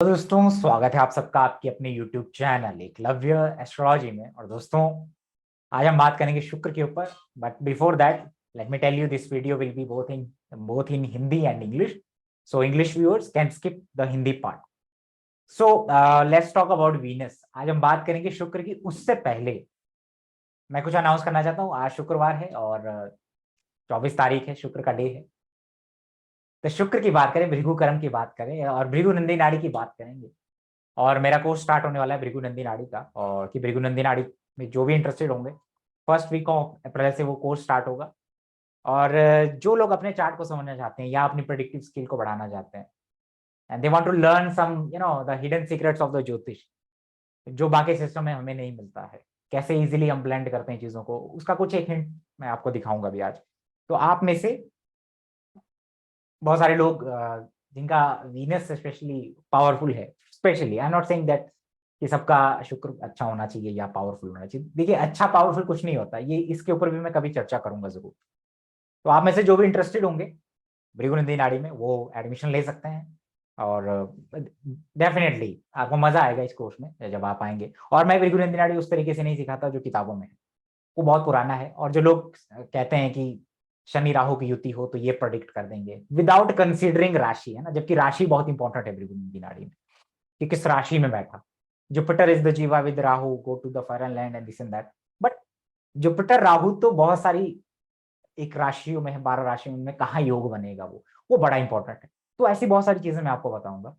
तो दोस्तों स्वागत है आप सबका आपकी अपने YouTube चैनल एकलव्य एस्ट्रोलॉजी में। और दोस्तों आज हम बात करेंगे शुक्र के ऊपर। But before that let me tell you this video will be both in Hindi and English, so English viewers can skip the Hindi part. So let's talk about Venus. आज हम बात करेंगे शुक्र की। उससे पहले मैं कुछ अनाउंस करना चाहता हूँ। आज शुक्रवार है और 24 तारीख है, शुक्र का डे है। तो शुक्र की बात करें, भृगु कर्म की बात करें और भृगु नंदी नाड़ी की बात करेंगे। और मेरा कोर्स स्टार्ट होने वाला है भृगु नंदी नाड़ी का, और कि भृगु नंदी नाड़ी में जो भी इंटरेस्टेड होंगे फर्स्ट वीक ऑफ अप्रैल से वो कोर्स स्टार्ट होगा। और जो लोग अपने चार्ट को समझना चाहते हैं या अपनी प्रेडिक्टिव स्किल को बढ़ाना चाहते हैं and they want to learn some the hidden secrets of the jyotish, जो बाकी सिस्टम में हमें नहीं मिलता है, कैसे इजीली हम ब्लेंड करते हैं चीजों को, उसका कुछ एक हिंट मैं आपको दिखाऊंगा भी आज। तो आप में से बहुत सारे लोग जिनका वीनस स्पेशली पावरफुल है, specially I am not saying that कि सबका शुक्र अच्छा होना चाहिए या पावरफुल होना चाहिए। देखिए अच्छा पावरफुल कुछ नहीं होता, ये इसके ऊपर भी मैं कभी चर्चा करूंगा जरूर। तो आप में से जो भी इंटरेस्टेड होंगे भृगुनंदी नाड़ी में वो एडमिशन ले सकते हैं। और डेफिनेटली आपको मजा आएगा इस कोर्स में जब आप आएंगे। और मैं भृगुनंदी नाड़ी उस तरीके से नहीं सिखाता जो किताबों में है, वो बहुत पुराना है। और जो लोग कहते हैं कि शनि राहु की युति हो तो ये प्रोडिक्ट कर देंगे विदाउट कंसीडरिंग राशि, है ना, जबकि राशि बहुत इंपॉर्टेंट है भृगुनंदी नाड़ी में कि किस राशि में बैठा। Jupiter is the jiva with Rahu go to the foreign land and this and that. But Jupiter Rahu तो बहुत सारी एक राशियों में है, 12 राशियों में कहाँ योग बनेगा वो बड़ा इंपॉर्टेंट है। तो ऐसी बहुत सारी चीजें मैं आपको बताऊंगा।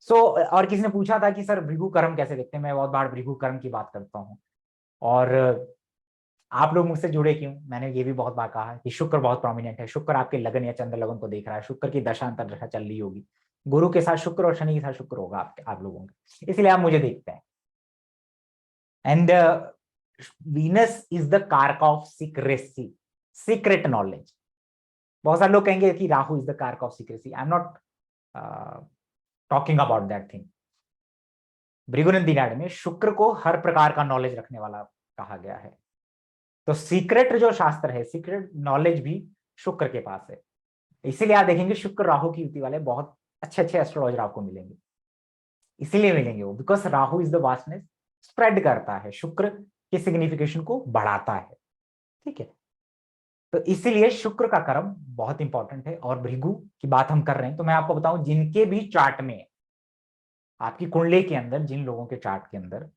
सो और किसी ने पूछा था कि सर भृगु कर्म कैसे देखते हैं। मैं बहुत बार भृगु कर्म की बात करता हूँ। और आप लोग मुझसे जुड़े क्यों, मैंने ये भी बहुत बार कहा कि शुक्र बहुत प्रोमिनेंट है। शुक्र आपके लगन या चंद्र लगन को देख रहा है, शुक्र की दशा अंतर दशा चल रही होगी, गुरु के साथ शुक्र और शनि के साथ शुक्र होगा आप लोगों के, इसलिए आप मुझे देखते हैं। एंड वीनस इज द कारक ऑफ सीक्रेसी, सीक्रेट नॉलेज। बहुत सारे लोग कहेंगे कि राहु इज द कारक of secrecy. I am not talking about that thing. Bhrigunandi Nadi में शुक्र को हर प्रकार का नॉलेज रखने वाला कहा गया है। तो सीक्रेट जो शास्त्र है, सीक्रेट नॉलेज भी शुक्र के पास है। इसीलिए आप देखेंगे शुक्र राहु की युति वाले बहुत अच्छे अच्छे एस्ट्रोलॉजर आपको मिलेंगे। इसीलिए मिलेंगे वो because Rahu is the vastness, spread करता है, शुक्र के सिग्निफिकेशन को बढ़ाता है। ठीक है, तो इसीलिए शुक्र का कर्म बहुत इंपॉर्टेंट है। और भृगु की बात हम कर रहे हैं तो मैं आपको बताऊं जिनके भी चार्ट में, आपकी कुंडली के अंदर जिन लोगों के चार्ट के अंदर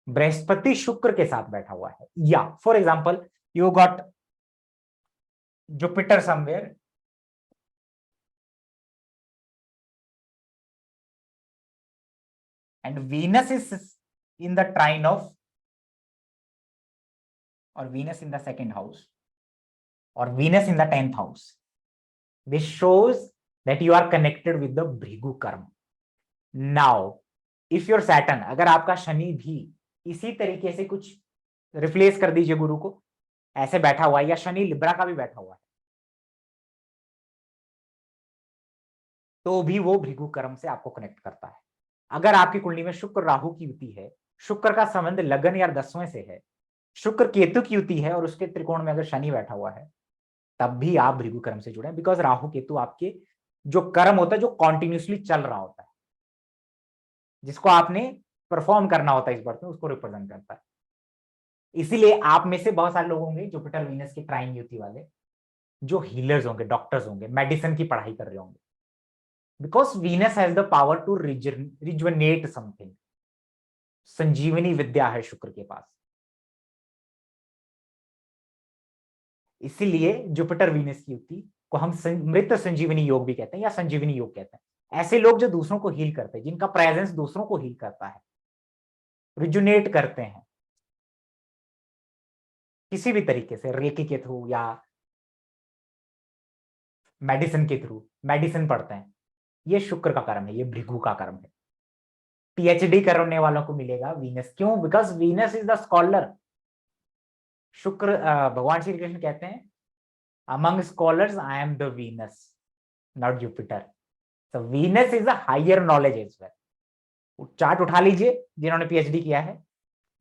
बृहस्पति शुक्र के साथ बैठा हुआ है, या for example you got Jupiter somewhere and Venus is in the trine of, or Venus in the second house, or Venus in the 10th house, this shows that you are connected with the Bhrigu karma. Now if your Saturn, अगर आपका शनि भी इसी तरीके से कुछ replace कर दीजिए गुरु को, ऐसे बैठा हुआ है, या शनि लिब्रा का भी बैठा हुआ है, तो भी वो भृगु कर्म से आपको कनेक्ट करता है। अगर आपकी कुंडली में शुक्र राहु की युति है, शुक्र का संबंध लगन या 10वें से है, शुक्र केतु की युति है और उसके त्रिकोण में अगर शनि बैठा हुआ है, तब भी आप भृगु कर्म से जुड़े, बिकॉज राहु केतु आपके जो कर्म होता है जो कॉन्टिन्यूसली चल रहा होता है, जिसको आपने परफॉर्म करना होता है इस बर्थ में, उसको रिप्रेजेंट करता है। इसीलिए आप में से बहुत सारे लोग होंगे जुपिटर वीनस की ट्राइन युति वाले, जो हीलर्स होंगे, डॉक्टर्स होंगे, मेडिसिन की पढ़ाई कर रहे होंगे, because Venus has the power to rejuvenate something. संजीवनी विद्या है शुक्र के पास। इसीलिए जुपिटर वीनस की युति को हम मृत संजीवनी योग भी कहते हैं या संजीवनी योग कहते हैं। ऐसे लोग जो दूसरों को हील करते हैं, जिनका प्रेजेंस दूसरों को हील करता है, रिजुनेट करते हैं किसी भी तरीके से, रेकी के थ्रू या मेडिसिन के थ्रू, मेडिसिन पढ़ते हैं, ये शुक्र का कर्म है, ये भृगु का कर्म है। पीएचडी करने वालों को मिलेगा वीनस, क्यों? Because Venus is the scholar. शुक्र भगवान श्री कृष्ण कहते हैं among scholars I am the Venus, not Jupiter. So Venus is a higher knowledge as well. Chart उठा लीजिए जिन्होंने पीएचडी किया है,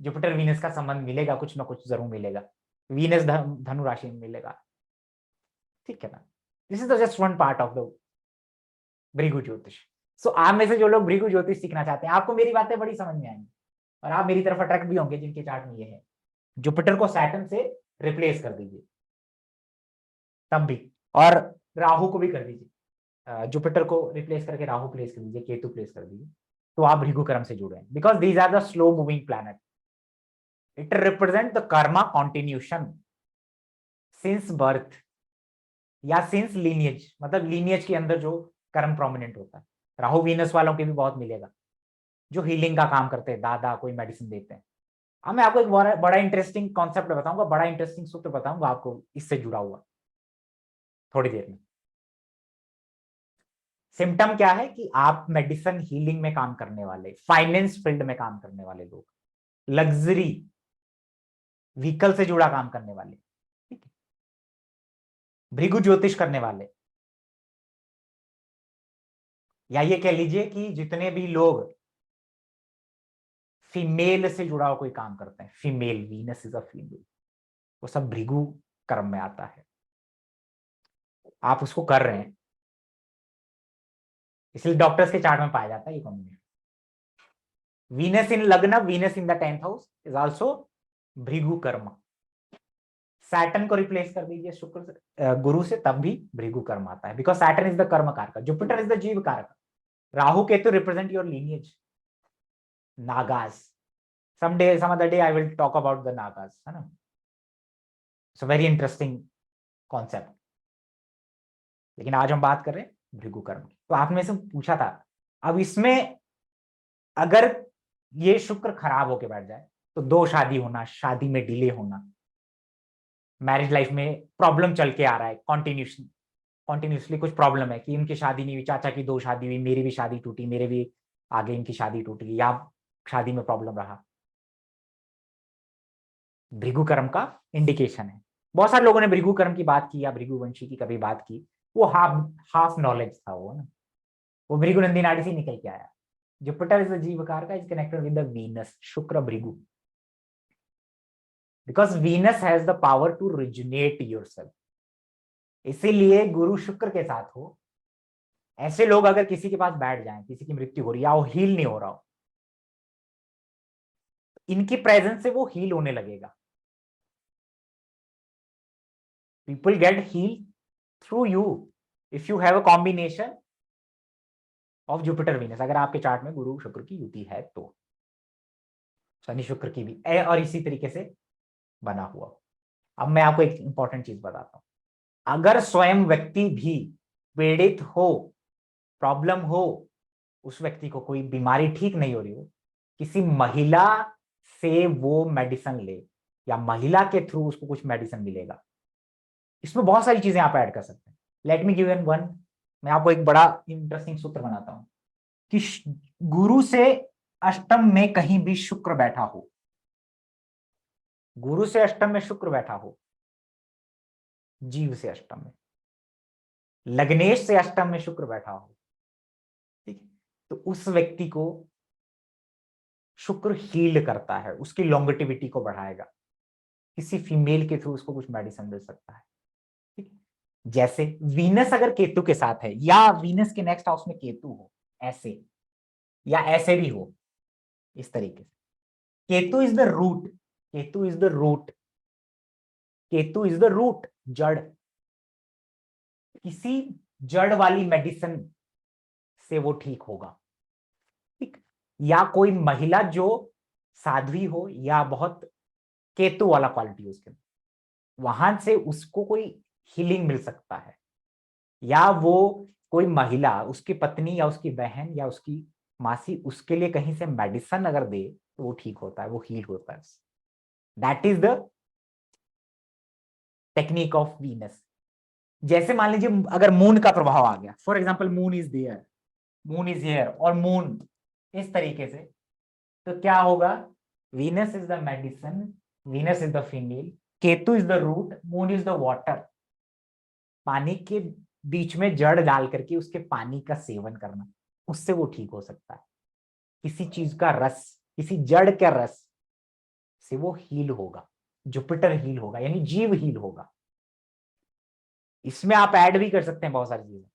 जुपिटर वीनस का संबंध मिलेगा, कुछ ना कुछ जरूर मिलेगा। वीनस धनु राशि में मिलेगा। ठीक है ना, this is just one part of the Bhrigu ज्योतिष। सो आप में से जो लोग भृगु ज्योतिष सीखना चाहते हैं, आपको मेरी बातें बड़ी समझ में आएंगी और आप मेरी तरफ अट्रैक्ट भी होंगे, जिनके चार्ट में ये है। जुपिटर को सैटर्न से रिप्लेस कर दीजिए तब भी, और राहु को भी कर दीजिए, जुपिटर को रिप्लेस करके राहु प्लेस कर दीजिए, केतु प्लेस कर दीजिए, तो आप भृगु कर्म से जुड़े हैं। Because these are the slow moving planet, it represent the karma continuation since birth या सिंस लीनियज, मतलब लीनियज के अंदर जो कर्म प्रोमिनेंट होता है। राहु वीनस वालों के भी बहुत मिलेगा, जो हीलिंग का काम करते हैं, दादा कोई मेडिसिन देते हैं। अब मैं आपको एक बड़ा इंटरेस्टिंग कॉन्सेप्ट बताऊंगा, बड़ा इंटरेस्टिंग सूत्र बताऊंगा आपको इससे जुड़ा हुआ थोड़ी देर में। सिम्टम क्या है कि आप मेडिसिन हीलिंग में काम करने वाले, फाइनेंस फील्ड में काम करने वाले लोग, लग्जरी व्हीकल से जुड़ा काम करने वाले, ठीक है, भृगु ज्योतिष करने वाले, या ये कह लीजिए कि जितने भी लोग फीमेल से जुड़ा हुआ कोई काम करते हैं, female, Venus is a female, वो सब भृगु कर्म में आता है। आप उसको कर रहे हैं, इसलिए डॉक्टर्स के चार्ट में पाया जाता है ये कॉम्बिनेशन। वीनस इन लग्न, Venus in the 10th house is also Bhrigu कर्म। सैटर्न को रिप्लेस कर दीजिए शुक्र से, गुरु से, तब भी भृगु कर्म आता है। बिकॉज सैटर्न इज द कर्म कारक, जुपिटर इज द जीव कारक, Rahu Ketu represent your lineage, Nagas. some other day I will talk about the nagas, है ना। सो वेरी इंटरेस्टिंग कॉन्सेप्ट, लेकिन आज हम बात कर रहे हैं भृगु कर्म की। तो आपने से पूछा था, अब इसमें अगर ये शुक्र खराब होके बैठ जाए तो दो शादी होना, शादी में डिले होना, मैरिज लाइफ में प्रॉब्लम चल के आ रहा है, कॉन्टिन्यूसली कुछ प्रॉब्लम है कि इनकी शादी नहीं हुई, चाचा की 2 शादी हुई, मेरी भी शादी टूटी, मेरे भी आगे इनकी शादी टूटी, या शादी में प्रॉब्लम रहा, भृगु कर्म का इंडिकेशन है। बहुत सारे लोगों ने भृगु कर्म की बात की या भृगुवंशी की कभी बात की, वो हाफ नॉलेज था वो ना, वो भृगुनंदी नाड़ी से निकल के आया। जुपिटर इज द जीवकार का, is connected with the Venus, Shukra Bhrigu, because Venus has the power to rejuvenate yourself. इसीलिए गुरु शुक्र के साथ हो, ऐसे लोग अगर किसी के पास बैठ जाएं, किसी की मृत्यु हो रही है, वो हील नहीं हो रहा हो, इनकी प्रेजेंस से वो हील होने लगेगा। People get heal through you if you have a combination of Jupiter Venus. अगर आपके चार्ट में गुरु शुक्र की युति है तो, शनि शुक्र की भी और इसी तरीके से बना हुआ। अब मैं आपको एक इंपॉर्टेंट चीज बताता हूं, अगर स्वयं व्यक्ति भी पीड़ित हो, प्रॉब्लम हो, उस व्यक्ति को कोई बीमारी ठीक नहीं हो रही हो, किसी महिला से वो मेडिसिन ले, या महिला के थ्रू उसको कुछ मेडिसिन मिलेगा। इसमें बहुत सारी चीजें आप ऐड कर सकते हैं। Let me give an one, मैं आपको एक बड़ा इंटरेस्टिंग सूत्र बनाता हूं कि गुरु से अष्टम में कहीं भी शुक्र बैठा हो, गुरु से अष्टम में शुक्र बैठा हो, जीव से अष्टम में, लग्नेश से अष्टम में शुक्र बैठा हो, ठीक है, तो उस व्यक्ति को शुक्र हील करता है, उसकी लॉन्गेटिविटी को बढ़ाएगा। किसी फीमेल के थ्रू उसको कुछ मेडिसिन मिल सकता है, ठीक है। जैसे वीनस अगर केतु के साथ है, या वीनस के नेक्स्ट हाउस में केतु हो, ऐसे या ऐसे भी हो, इस तरीके से, Ketu is the root, Ketu is the root, Ketu is the root, जड़। किसी जड़ वाली मेडिसिन से वो ठीक होगा, ठीक। या कोई महिला जो साध्वी हो, या बहुत केतु वाला क्वालिटी हो उसके, वहां से उसको कोई हीलिंग मिल सकता है। या वो कोई महिला, उसकी पत्नी या उसकी बहन या उसकी मासी, उसके लिए कहीं से मेडिसिन अगर दे तो वो ठीक होता है, वो हील होता है। That is the technique of Venus. जैसे मान लीजिए अगर मून का प्रभाव आ गया, for example moon is there, moon is here, और मून इस तरीके से, तो क्या होगा, Venus is the medicine, Venus is the female, Ketu is the root, moon is the water. पानी के बीच में जड़ डाल करके उसके पानी का सेवन करना, उससे वो ठीक हो सकता है। किसी चीज का रस, किसी जड़ के रस से वो हील होगा, जुपिटर हील होगा, यानी जीव हील होगा। इसमें आप ऐड भी कर सकते हैं बहुत सारी चीजें,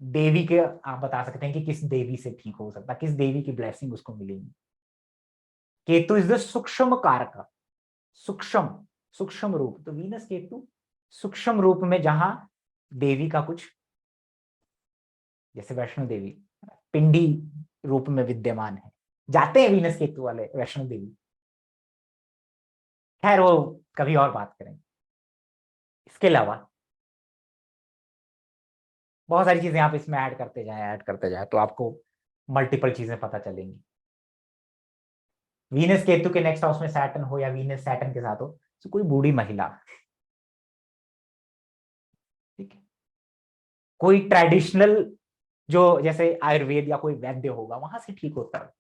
देवी के आप बता सकते हैं कि किस देवी से ठीक हो सकता है, किस देवी की ब्लेसिंग उसको मिलेगी। केतु इज द सूक्ष्म कारक, सूक्ष्म सूक्ष्म रूप, तो वीनस केतु सूक्ष्म रूप में जहां देवी का कुछ, जैसे वैष्णो देवी पिंडी रूप में विद्यमान है, जाते हैं वीनस केतु वाले वैष्णो देवी। खैर वो कभी और बात करेंगे। इसके अलावा बहुत सारी चीजें आप इसमें ऐड करते जाए तो आपको मल्टीपल चीजें पता चलेंगी। वीनस केतु के नेक्स्ट हाउस में सैटर्न हो या वीनस सैटर्न के साथ हो, तो कोई बूढ़ी महिला, ठीक है, कोई ट्रेडिशनल जो जैसे आयुर्वेद या कोई वैद्य होगा वहां से ठीक होता है,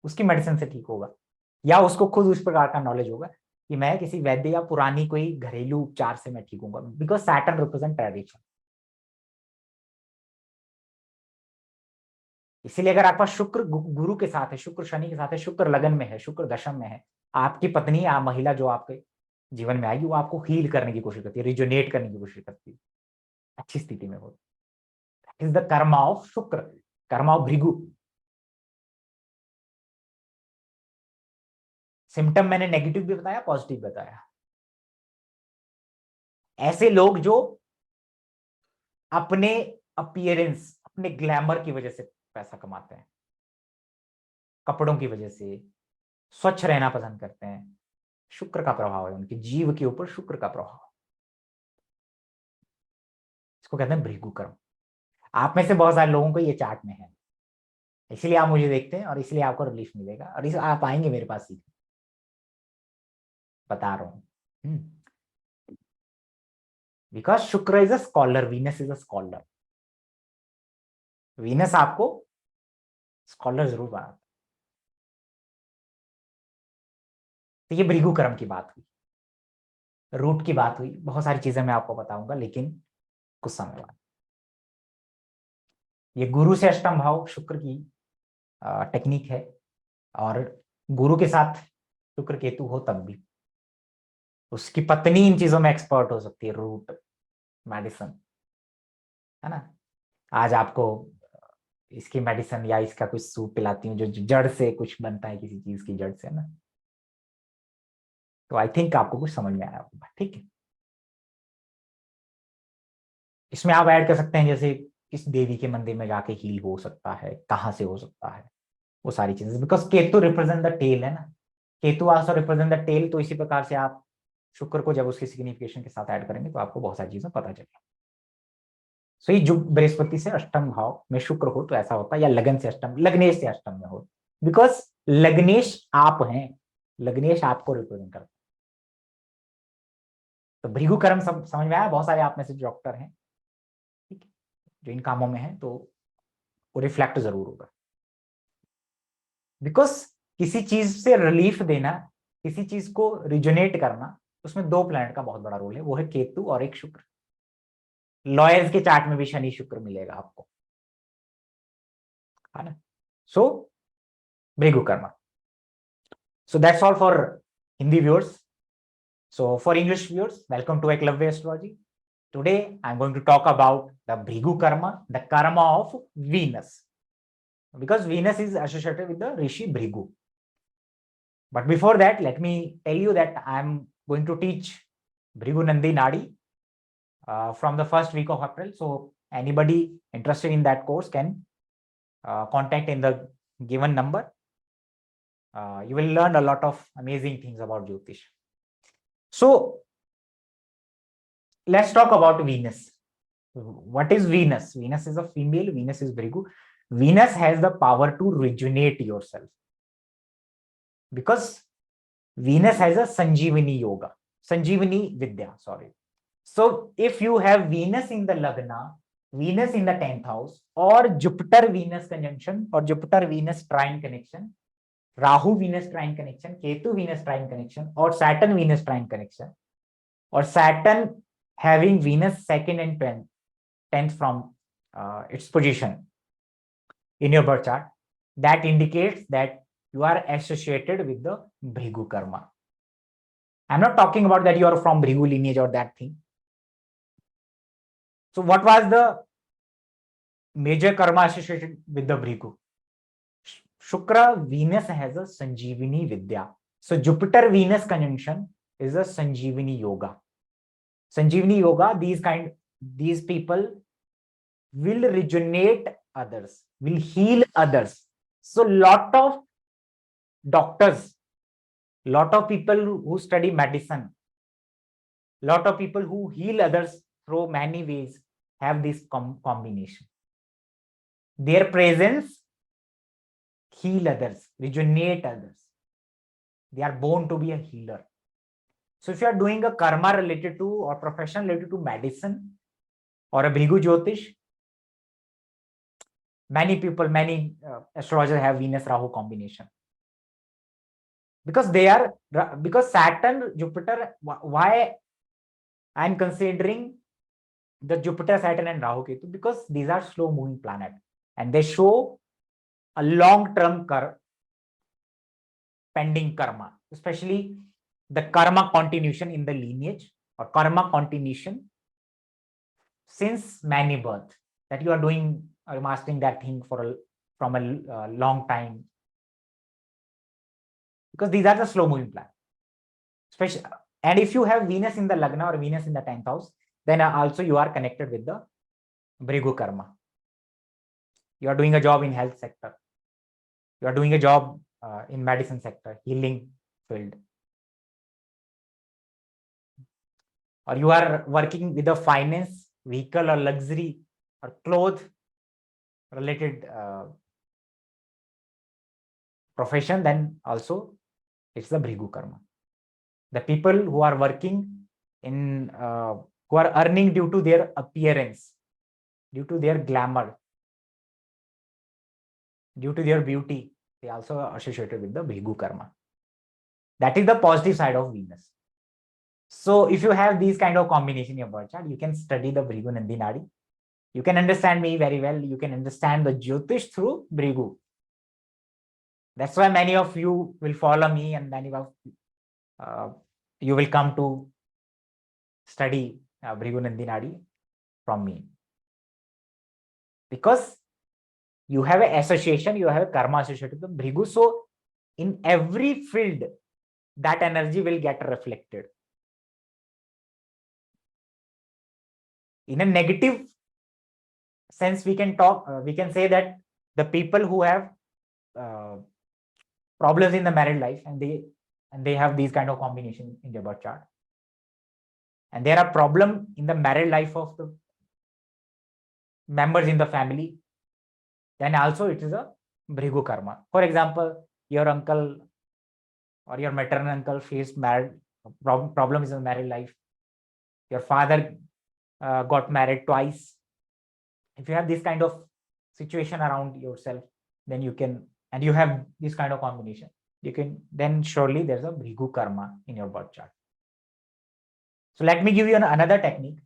उसकी मेडिसिन से ठीक होगा, या उसको खुद उस प्रकार का नॉलेज होगा कि मैं किसी वैद्य या पुरानी कोई घरेलू उपचार से मैं ठीक हूँ, बिकॉज सैटर्न रिप्रेजेंट ट्रेडिशन। इसीलिए अगर आपका शुक्र गुरु के साथ है, शुक्र शनि के साथ है, शुक्र लगन में है, शुक्र दशम में है, आपकी पत्नी या महिला जो आपके जीवन में आएगी वो आपको हील करने की कोशिश करती है, रिजोनेट करने की कोशिश करती है, अच्छी स्थिति में हो। इज द कर्मा ऑफ शुक्र, कर्मा ऑफ भृगु। सिम्टम मैंने नेगेटिव भी बताया, पॉजिटिव बताया। ऐसे लोग जो अपने अपीयरेंस, अपने ग्लैमर की वजह से पैसा कमाते हैं, कपड़ों की वजह से, स्वच्छ रहना पसंद करते हैं, शुक्र का प्रभाव है उनके जीव के ऊपर, शुक्र का प्रभाव, इसको कहते हैं भृगु कर्म। आप में से बहुत सारे लोगों को ये चार्ट में है, इसलिए आप मुझे देखते हैं और इसलिए आपको रिलीफ मिलेगा, और इस आप आएंगे मेरे पास सीखने, बता रहा हूं। बिकॉज शुक्र is a scholar, Venus is a scholar, Venus आपको स्कॉलर जरूर बनाता। तो ये भृगु कर्म की बात हुई, रूट की बात हुई, बहुत सारी चीजें मैं आपको बताऊंगा लेकिन कुछ समय बाद। ये गुरु से अष्टम भाव शुक्र की टेक्निक है, और गुरु के साथ शुक्र केतु हो तब भी उसकी पत्नी इन चीजों में एक्सपर्ट हो सकती है, रूट मेडिसिन, है ना। आज आपको इसकी मेडिसिन या इसका कुछ सूप पिलाती हूँ जो जड़ से कुछ बनता है, किसी चीज की जड़ से ना, तो आई थिंक आपको कुछ समझ में आया होगा, ठीक है। इसमें आप ऐड कर सकते हैं जैसे किस देवी के मंदिर में जाके हील हो सकता है, कहाँ से हो सकता है, वो सारी चीजें, because Ketu represent the tail है ना, Ketu also represent the tail, तो इसी प्रकार से आप शुक्र को जब उसकी सिग्निफिकेशन के साथ ऐड करेंगे तो आपको बहुत सारी चीजें पता चलेगी। सो ये जो बृहस्पति से अष्टम भाव में शुक्र हो तो ऐसा होता है, या लगन से अष्टम, लग्नेश से अष्टम में हो, बिकॉज लग्नेश आप हैं, लग्नेश आपको रिप्रेजेंट करता है। तो भृगु कर्म समझ में आया, बहुत सारे आप में से डॉक्टर हैं, ठीक है, जो इन कामों में है, तो वो रिफ्लेक्ट जरूर होगा, बिकॉज किसी चीज से रिलीफ देना, किसी चीज को रिजोनेट करना, उसमें दो प्लैनेट का बहुत बड़ा रोल है, वो है केतु और एक शुक्र। लॉयर्स के चार्ट में भी शनि शुक्र मिलेगा आपको, है ना। सो Bhrigu Karma. So that's all for Hindi viewers. So for English viewers, welcome to Eklavya Astrology. Today I'm going to talk about the Bhrigu Karma, the karma of Venus, because Venus is associated with the Rishi Bhrigu. But before that, let me tell you that I'm going to teach Bhrigu Nandi Nadi from the first week of April. So anybody interested in that course can contact in the given number. You will learn a lot of amazing things about Jyotish. So let's talk about Venus. What is Venus? Venus is a female, Venus is Bhrigu. Venus has the power to rejuvenate yourself, because Venus has a Sanjeevani yoga, Sanjeevani Vidya, sorry. So if you have Venus in the Lagna, Venus in the 10th house, or Jupiter Venus conjunction, or Jupiter Venus trine connection, Rahu Venus trine connection, Ketu Venus trine connection, or Saturn Venus trine connection, or Saturn having Venus 2nd and 10th from its position in your birth chart, that indicates that you are associated with the Bhrigu karma. I'm not talking about that you are from Bhrigu lineage or that thing. So what was the major karma associated with the Bhrigu. Shukra, Venus has a Sanjeevani Vidya. So Jupiter Venus conjunction is a Sanjeevani Yoga. Sanjeevani Yoga, these people will rejuvenate others, will heal others. So lot of doctors, lot of people who study medicine, lot of people who heal others through many ways have this combination. Their presence heal others, rejuvenate others. They are born to be a healer. So if you are doing a karma related to or profession related to medicine or a Bhrigu Jyotish, many people, many astrologers have Venus Rahu combination. Because Saturn, Jupiter, why I am considering the Jupiter, Saturn and Rahu Ketu, because these are slow moving planets and they show a long term pending karma, especially the karma continuation in the lineage or karma continuation since many births, that you are doing or mastering that thing from a long time, because these are the slow moving planets. Especially, and if you have Venus in the Lagna or Venus in the 10th house, then also you are connected with the Bhrigu karma. You are doing a job in health sector. You are doing a job in medicine sector, healing field. Or you are working with a finance, vehicle or luxury or clothes related profession, then also it's the Bhrigu karma. The people who are working in, who are earning due to their appearance, due to their glamour, due to their beauty, they also are associated with the Bhrigu karma. That is the positive side of Venus. So if you have these kind of combination in your birth chart, you can study the Bhrigu Nandi Nadi. You can understand me very well. You can understand the Jyotish through Bhrigu. That's why many of you will follow me and many of you will come to study Bhrigu Nandi Nadi from me. Because you have an association, you have a karma associated with the Bhrigu. So in every field, that energy will get reflected. In a negative sense, we can say that the people who have problems in the married life and they have these kind of combination in their birth chart, and there are problem in the married life of the members in the family, then also it is a Bhrigu karma. For example, your uncle or your maternal uncle faced problems in the married life. Your father got married twice. If you have this kind of situation around yourself, then you can, and you have this kind of combination, you can, then surely there's a Bhrigu karma in your birth chart. So let me give you another technique.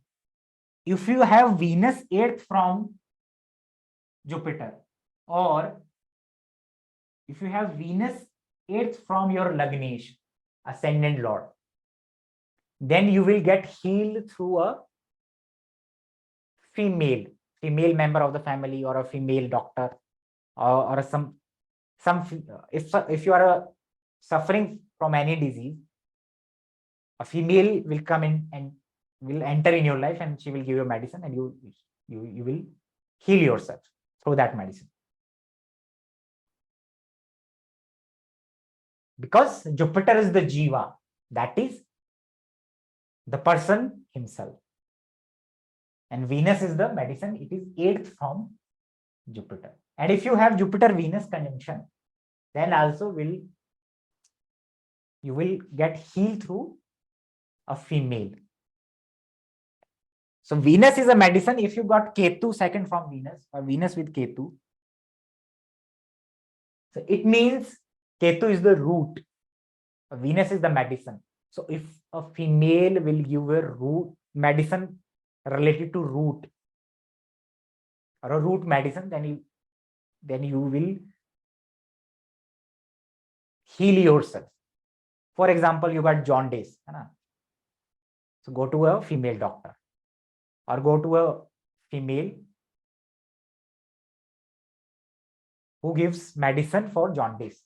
If you have Venus 8th from Jupiter, or if you have Venus 8th from your Lagnesh, ascendant lord, then you will get healed through a female member of the family or a female doctor, or some if you are suffering from any disease, a female will come in and will enter in your life and she will give you medicine and you will heal yourself through that medicine. Because Jupiter is the Jiva, that is the person himself. And Venus is the medicine, it is 8th from Jupiter. And if you have Jupiter-Venus conjunction, then also you will get healed through a female. So Venus is a medicine. If you got Ketu 2nd from Venus or Venus with Ketu, so it means Ketu is the root, Venus is the medicine. So if a female will give a root medicine related to root or a root medicine, then you will heal yourself. For example, you got jaundice, so go to a female doctor or go to a female who gives medicine for jaundice.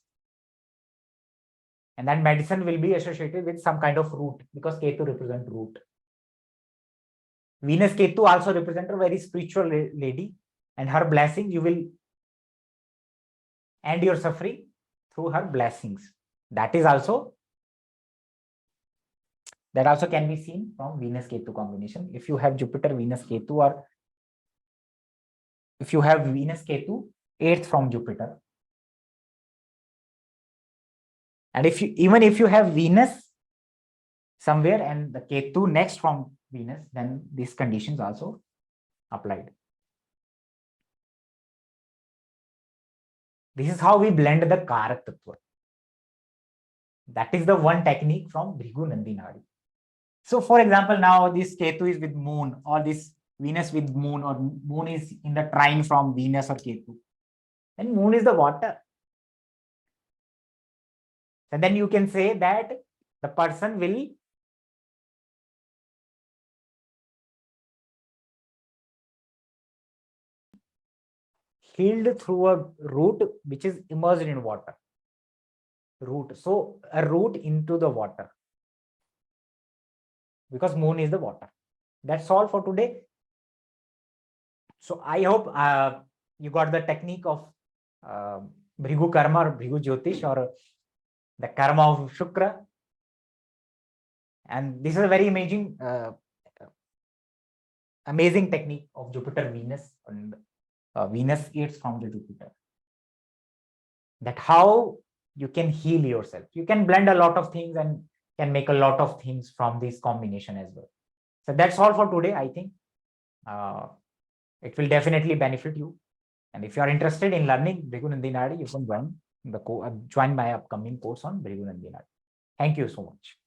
And that medicine will be associated with some kind of root, because Ketu represents root. Venus Ketu also represent a very spiritual lady, and her blessing, you will end your suffering through her blessings. That also can be seen from Venus Ketu combination. If you have Jupiter Venus Ketu, or if you have Venus Ketu 8th from Jupiter, and even if you have Venus somewhere and the Ketu next from Venus, then these conditions also applied. This is how we blend the Karak Tattva. That is the one technique from Bhrigu Nandi Nadi. So for example, now this Ketu is with moon, or this Venus with moon, or moon is in the trine from Venus or Ketu. And moon is the water. And then you can say that the person will healed through a root which is immersed in water. Root. So a root into the water, because moon is the water. That's all for today. So I hope you got the technique of Bhrigu Karma or Bhrigu Jyotish, or the karma of Shukra. And this is a very amazing technique of Jupiter Venus, and Venus eats from the Jupiter. That how you can heal yourself. You can blend a lot of things and can make a lot of things from this combination as well. So that's all for today, I think. It will definitely benefit you. And if you are interested in learning Bhrigu Nandi Nadi, you can join my upcoming course on Bhrigu Nandi Nadi. Thank you so much.